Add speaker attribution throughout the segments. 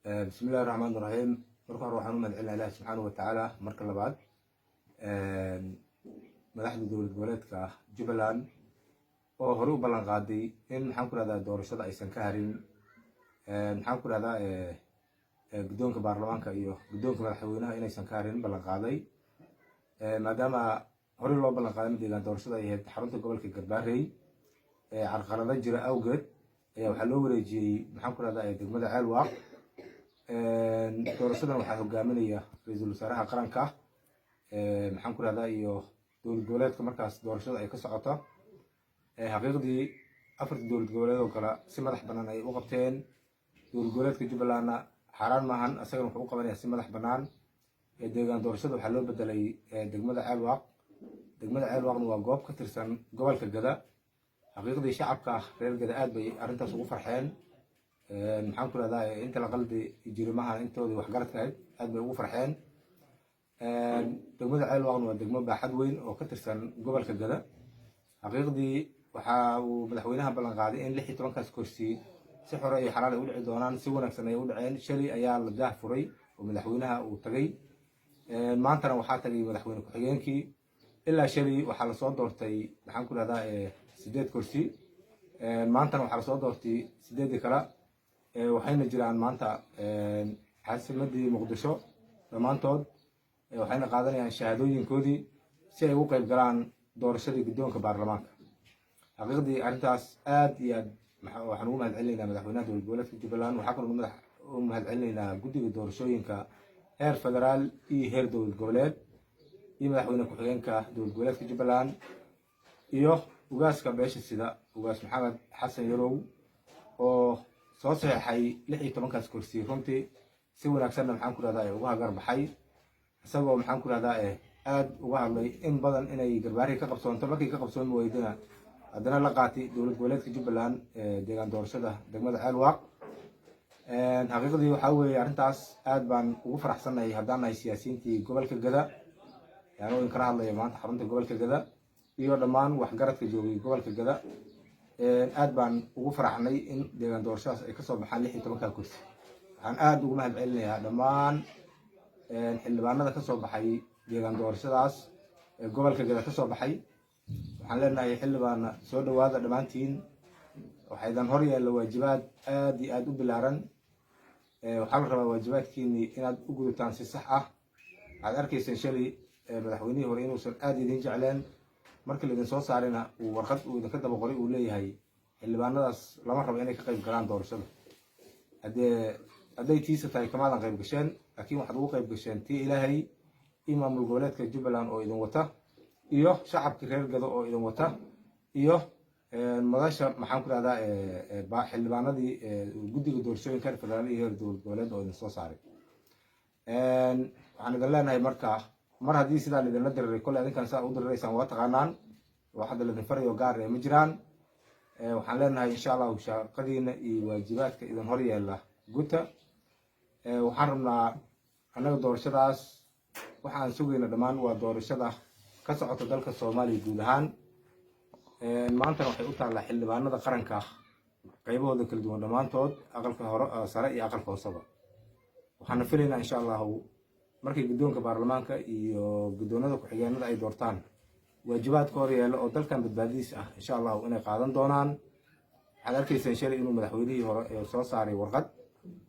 Speaker 1: بسم الله الرحمن الرحيم. marka hore waxaan u mahadcelinayaa Ilaahay subxaanahu wa tacaala. marka labaad madaxda dowlad goboleedka Jubbaland oo hore u ballan qaaday in maxaan ku radaa doorashada aysan ka harin maxaan ku radaa guddoonka baarlamaanka iyo guddoonka madaxweynaha inaysan ka harin ballan qaaday maadaama hore loo ballan qaaday deegaan doorashada ay ahayd xarunta gobolka Galbeed carqalado jira awgeed ayaa waxaa loo wareejiyay maxaan ku radaa degmada Ceelwaaq. doorashadan waxaa hogaaminaya ra'iisul wasaaraha qaranka maxaan ku radaa iyo dowlad goboleedka markaas doorashada ay ka socoto. xaqiiqdii afarta dowlad goboleed oo kale si madax bannaan ay u qabteen. dowlad goboleedka Jubbalandna xaraan maahan, asagana wuxuu u qabanayaa si madax bannaan. deegaan doorashada waxaa loo bedelay degmada Ceelwaaq. degmada Ceelwaaqna waa goob ka tirsan gobolka Gada. xaqiiqdii shacabka reer Gada aad bay arrintaas ugu farxeen. maxaan ku radaa inta la qaldi jirimaha intoodii waxgaradka ahayd aad bay ugu farxeen. degmada Ceelwaaqna waa degmo baaxad weyn oo ka tirsan gobolka Gada. xaqiiqdii waxa uu madaxweynaha ballan qaaday in 16kaas kursi si xor iyo xalaal ay u dhici doonaan, si wanaagsan ay u dhaceen. shalay ayaa la daah furay oo madaxweynaha uu tagay. maantana waxaa tagay madaxweyne ku-xigeenkii. ilaa shalay waxaa la soo doortay maxaan ku radaa 8 kursi. maantana waxaa la soo doortay 8 kale. waxayna jiraan maanta caasimadii Muqdisho dhammaantood waxayna qaadanayaan shahaadooyinkoodii si ay ugu qayb galaan doorashadii guddoonka baarlamaanka. xaqiiqdii arrintaas aad iyo aad waxaan ugu mahadcelinaynaa madaxweynaha dowlad goboleedka Jubbaland. waxaa kaloo u mahadcelinaynaa guddiga doorashooyinka heer federaal iyo heer dowlad goboleed iyo madaxweyne ku-xigeenka dowlad goboleedka Jubbaland iyo ugaaska beesha sida ugaas Maxamed Xasan Yarow oo soo saxeexay 16kaas kursi. runtii si wanaagsan maxaan ku radaa uga hagar baxay, isagoo maxaan ku radaa aad uga hadlay in badan inay garbaari ka qabsoonto. markii ka qabsoon weydina haddana la qaatay dowlad goboleedka Jubbaland deegaan doorashada degmada Ceelwaaq. xaqiiqdii waxaa weeye arrintaas aad baan ugu faraxsanahay haddaan nahay siyaasiyiintii gobolka Gada. yaanoo in kala hadlaya maanta xarunta gobolka Gada iyo dhammaan waxgaradka joogay gobolka Gada. aad baan ugu faraxnay in deegaan doorashadaas ay kasoo baxaan 16ka kursi. waxaan aad ugu mahadcelinayaa dhammaan xildhibaanada kasoo baxay deegaan doorashadaas gobolka Gada kasoo baxay. waxaan leenahay xildhibaana soo dhawaada dhammaantiin. waxaydan hor yaalla waajibaad aad iyo aad u bilaaran. waxaa la rabaa waajibaadkiinii inaad u gudataan si sax ah. waxaad arkaysaan shalay madaxweynihii hore inuusan aad idin jecleen. markii laydin soo saarina uu warqad uu idinka daba qoray uu leeyahay xildhibaanadaas lama rabo inay ka qayb galaan doorashada. hadday tiisa tahay kamaadan qayb gasheen, laakiin waxaad ugu qayb gasheen tii ilaahay iyo maamul goboleedka Jubbaland oo idin wata iyo shacabkii reer Gado oo idin wata iyo madasha maxaan ku radaa xildhibaanadii guddiga doorashooyinka heer federaal iyo heer dowlad goboleed oo idin soo saaray. waxaan idin leenahay markaa mar haddii sidaa laydinla diriray kolley adinkan sidaa u diriraysaan waa taqaanaan. wax hadda laydin farayo gaar ma jiraan. waxaan leenahay insha allahu shaqadiina iyo waajibaadka idin hor yeela guta. waxaan rabnaa annaga doorashadaas waxa aan sugayna dhammaan waa doorashada ka socota dalka Soomaaliya guud ahaan. maantana waxay u taallaa xildhibaanada qaranka qaybahooda kala duwan dhammaantood, aqalka hore sare iyo aqalka hooseba. waxaana filaynaa insha allahu markay guddoonka baarlamaanka iyo guddoonada ku-xigeenada ay doortaan waajibaadka hor yeela oo dalkan badbaadiis ah insha allahu inay qaadan doonaan. waxaad arkaysaan shalay inuu madaxweynihii hore soo saaray warqad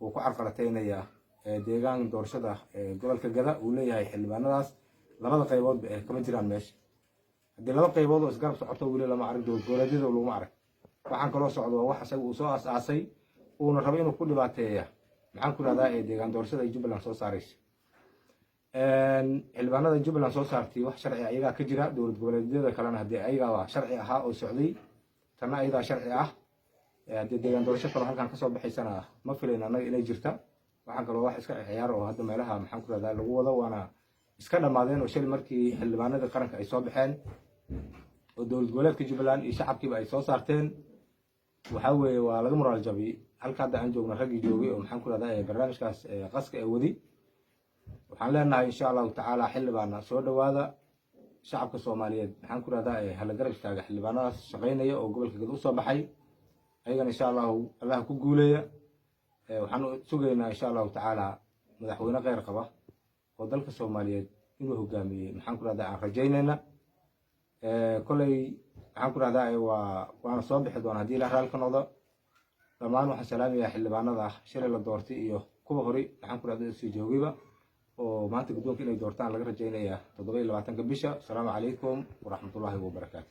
Speaker 1: uu ku carqalataynaya deegaan doorashada gobolka Gada. uu leeyahay xildhibaanadaas labada qayboodba kama jiraan meesha. haddii laba qaybood oo isgarab socoto weli lama arag, dowlad goboleedyada laguma arag. waxaan kaloo socdo wax isaga uu soo aas-aasay uuna rabo inuu ku dhibaateeya maxaan ku radaa deegaan doorashada ay Jubbaland soo saaraysa. xildhibaanada Jubbaland soo saartay wax sharci ayagaa ka jira. dowlad goboleedyada kalena haddii ayagaa sharci ahaa oo socday, tanna ayagaa sharci ah. haddii deegaan doorasho kaloo halkan kasoo baxaysana ma filayn annaga inay jirta. waxaan kaloo wax iska ciyaar oo hadda meelaha maxaan ku radaa lagu wado waana iska dhammaadeen. oo shalay markii xildhibaanada qaranka ay soo baxeen oo dowlad goboleedka Jubbaland iyo shacabkiiba ay soo saarteen, waxaa weeye waa laga moraal jabi. halka hadda aan joogna raggii joogay oo maxaan ku radaa barnaamijkaas qaska ee wadi. waxaan leenahay insha allahu tacaala xildhibaana soo dhawaada. shacabka Soomaaliyeed maxaan ku radaa hala garab istaaga xildhibaanadaas shaqaynaya oo gobolka Gado u soo baxay. ayagana insha allahu allah ku guuleeya. waxaan sugaynaa insha allahu tacaala madaxweyne kheyr qaba oo dalka soomaaliyeed inuu hogaamiyey maxaan ku rahdaa aan rajaynayna koley maxaan ku rahdaa waana soo bixi doona haddii ilaah raali ka noqdo dhammaan waxaan salaamayaa xildhibaanada shalay la doortay iyo kuwa horey maxaan ku rahdaa sii joogayba oo maanta guddoonka inay doortaan laga rajaynayaa 27 bisha. Asalaamu calaykum waraxmatullaahi wabarakaatu.